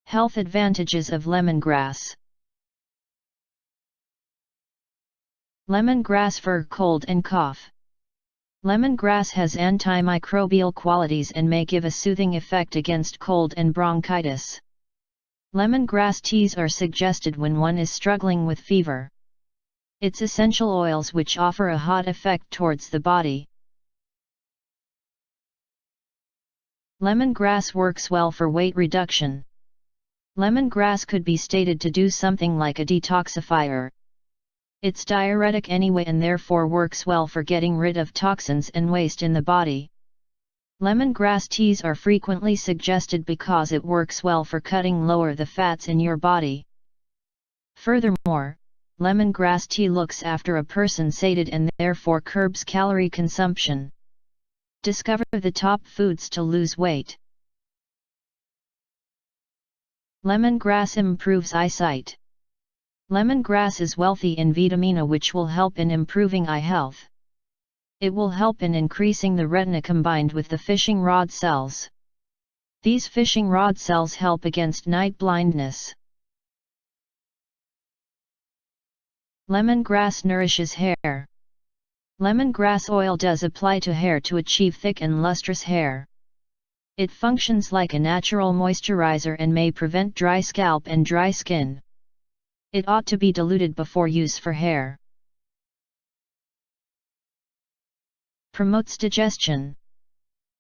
Health advantages of lemongrass. Lemongrass for cold and cough. Lemongrass has antimicrobial qualities and may give a soothing effect against cold and bronchitis. Lemongrass teas are suggested when one is struggling with fever. Its essential oils which offer a hot effect towards the body. Lemongrass works well for weight reduction. Lemongrass could be stated to do something like a detoxifier. It's diuretic anyway and therefore works well for getting rid of toxins and waste in the body. Lemongrass teas are frequently suggested because it works well for cutting lower the fats in your body. Furthermore, lemongrass tea looks after a person sated and therefore curbs calorie consumption. Discover the top foods to lose weight. Lemongrass improves eyesight. Lemongrass is wealthy in VitaminA which will help in improving eye health. It will help in increasing the retina combined with the fishing rod cells. These fishing rod cells help against night blindness. Lemongrass nourishes hair. Lemongrass oil does apply to hair to achieve thick and lustrous hair. It functions like a natural moisturizer and may prevent dry scalp and dry skin. It ought to be diluted before use for hair. Promotes digestion.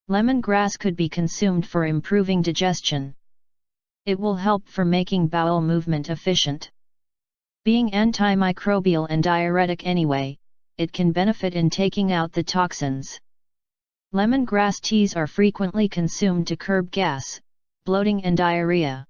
Lemongrass could be consumed for improving digestion. It will help for making bowel movement efficient. Being antimicrobial and diuretic anyway, it can benefit in taking out the toxins. Lemongrass teas are frequently consumed to curb gas, bloating and diarrhea.